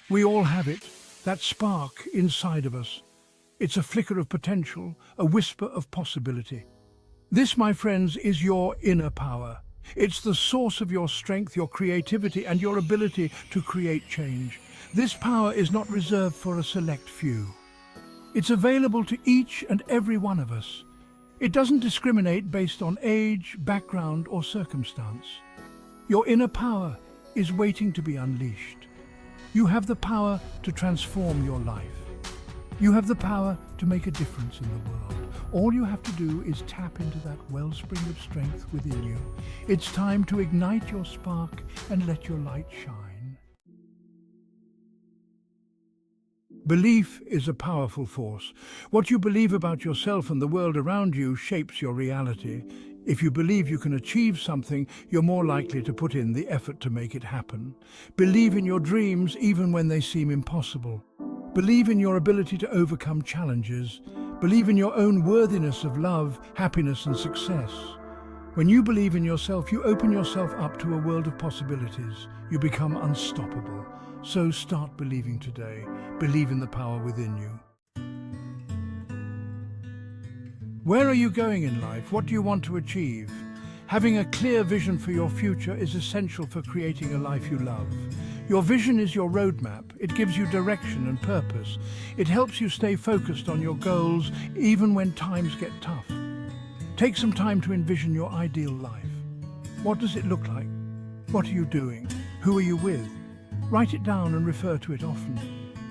We all have it, that spark inside of us. It's a flicker of potential, a whisper of possibility. This, my friends, is your inner power. It's the source of your strength, your creativity, and your ability to create change. This power is not reserved for a select few. It's available to each and every one of us. It doesn't discriminate based on age, background, or circumstance. Your inner power is waiting to be unleashed. You have the power to transform your life. You have the power to make a difference in the world. All you have to do is tap into that wellspring of strength within you. It's time to ignite your spark and let your light shine. Belief is a powerful force. What you believe about yourself and the world around you shapes your reality. If you believe you can achieve something, you're more likely to put in the effort to make it happen. Believe in your dreams even when they seem impossible. Believe in your ability to overcome challenges. Believe in your own worthiness of love, happiness, and success. When you believe in yourself, you open yourself up to a world of possibilities. You become unstoppable. So start believing today. Believe in the power within you. Where are you going in life? What do you want to achieve? Having a clear vision for your future is essential for creating a life you love. Your vision is your roadmap. It gives you direction and purpose. It helps you stay focused on your goals even when times get tough. Take some time to envision your ideal life. What does it look like? What are you doing? Who are you with? Write it down and refer to it often.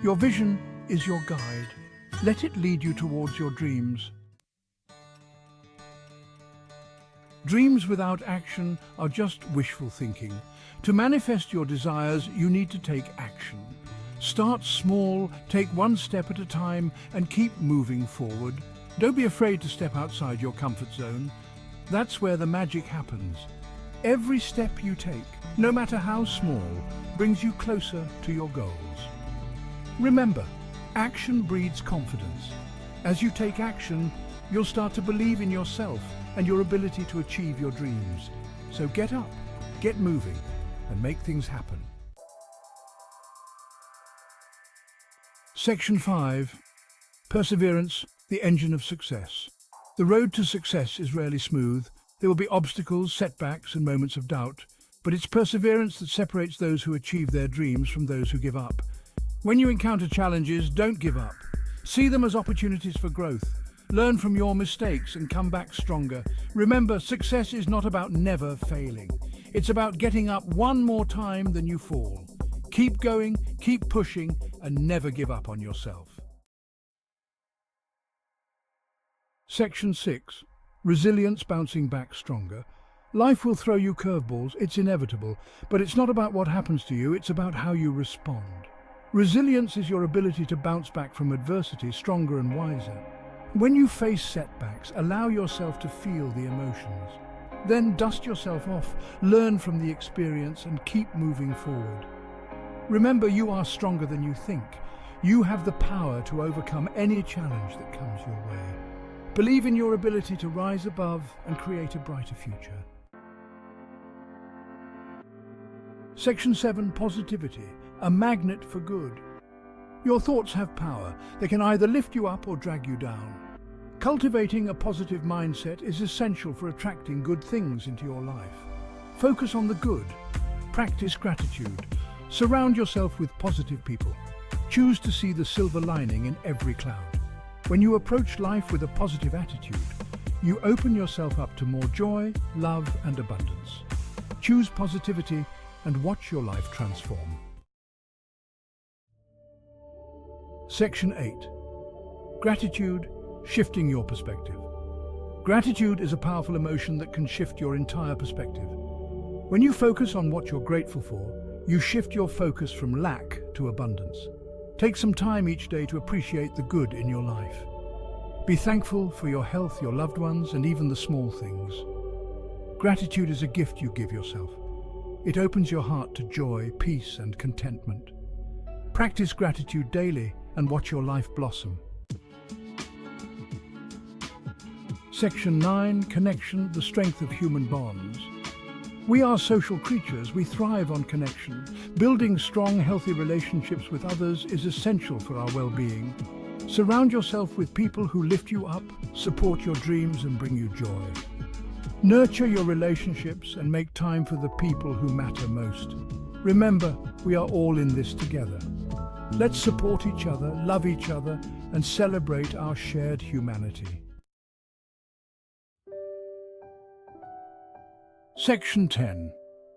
Your vision is your guide. Let it lead you towards your dreams. Dreams without action are just wishful thinking. To manifest your desires, you need to take action. Start small, take one step at a time, and keep moving forward. Don't be afraid to step outside your comfort zone. That's where the magic happens. Every step you take, no matter how small, brings you closer to your goals. Remember, action breeds confidence. As you take action, you'll start to believe in yourself and your ability to achieve your dreams. So get up, get moving, and make things happen. Section 5. Perseverance, the engine of success. The road to success is rarely smooth. There will be obstacles, setbacks, and moments of doubt. But it's perseverance that separates those who achieve their dreams from those who give up. When you encounter challenges, don't give up. See them as opportunities for growth. Learn from your mistakes and come back stronger. Remember, success is not about never failing. It's about getting up one more time than you fall. Keep going, keep pushing, and never give up on yourself. Section 6. Resilience, bouncing back stronger. Life will throw you curveballs, it's inevitable, but it's not about what happens to you, it's about how you respond. Resilience is your ability to bounce back from adversity stronger and wiser. When you face setbacks, allow yourself to feel the emotions. Then dust yourself off, learn from the experience, and keep moving forward. Remember, you are stronger than you think. You have the power to overcome any challenge that comes your way. Believe in your ability to rise above and create a brighter future. Section 7. Positivity, a magnet for good. Your thoughts have power. They can either lift you up or drag you down. Cultivating a positive mindset is essential for attracting good things into your life. Focus on the good. Practice gratitude. Surround yourself with positive people. Choose to see the silver lining in every cloud. When you approach life with a positive attitude, you open yourself up to more joy, love, and abundance. Choose positivity and watch your life transform. Section 8. Gratitude, shifting your perspective. Gratitude is a powerful emotion that can shift your entire perspective. When you focus on what you're grateful for, you shift your focus from lack to abundance. Take some time each day to appreciate the good in your life. Be thankful for your health, your loved ones, and even the small things. Gratitude is a gift you give yourself. It opens your heart to joy, peace, and contentment. Practice gratitude daily and watch your life blossom. Section 9. Connection, the strength of human bonds. We are social creatures. We thrive on connection. Building strong, healthy relationships with others is essential for our well-being. Surround yourself with people who lift you up, support your dreams, and bring you joy. Nurture your relationships and make time for the people who matter most. Remember, we are all in this together. Let's support each other, love each other, and celebrate our shared humanity. Section 10.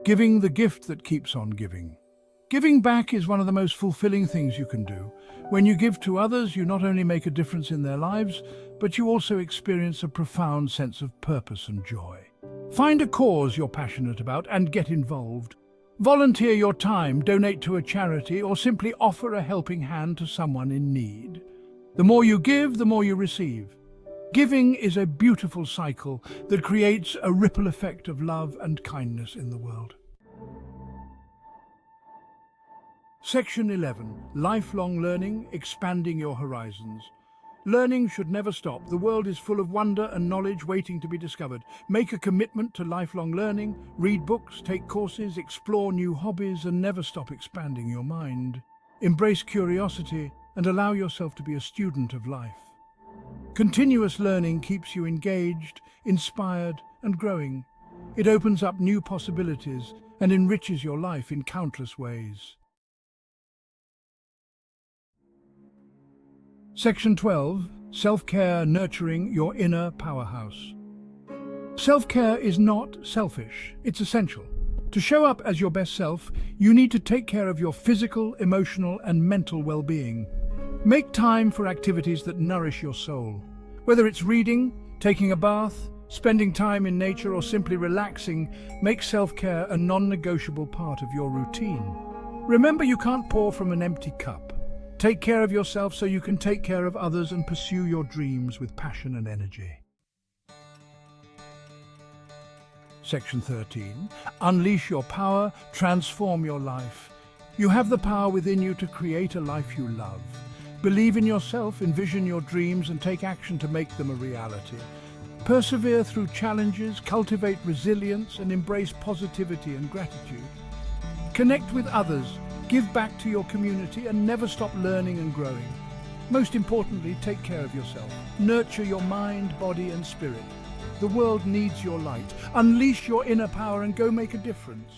Giving the gift that keeps on giving. Giving back is one of the most fulfilling things you can do. When you give to others, you not only make a difference in their lives, but you also experience a profound sense of purpose and joy. Find a cause you're passionate about and get involved. Volunteer your time, donate to a charity, or simply offer a helping hand to someone in need. The more you give, the more you receive. Giving is a beautiful cycle that creates a ripple effect of love and kindness in the world. Section 11. Lifelong learning, expanding your horizons. Learning should never stop. The world is full of wonder and knowledge waiting to be discovered. Make a commitment to lifelong learning, read books, take courses, explore new hobbies, and never stop expanding your mind. Embrace curiosity and allow yourself to be a student of life. Continuous learning keeps you engaged, inspired, and growing. It opens up new possibilities and enriches your life in countless ways. Section 12. Self-care, nurturing your inner powerhouse. Self-care is not selfish, it's essential. To show up as your best self, you need to take care of your physical, emotional, and mental well-being. Make time for activities that nourish your soul. Whether it's reading, taking a bath, spending time in nature, or simply relaxing, make self-care a non-negotiable part of your routine. Remember, you can't pour from an empty cup. Take care of yourself so you can take care of others and pursue your dreams with passion and energy. Section 13. Unleash your power, transform your life. You have the power within you to create a life you love. Believe in yourself, envision your dreams, and take action to make them a reality. Persevere through challenges, cultivate resilience, and embrace positivity and gratitude. Connect with others, give back to your community, and never stop learning and growing. Most importantly, take care of yourself. Nurture your mind, body, and spirit. The world needs your light. Unleash your inner power and go make a difference.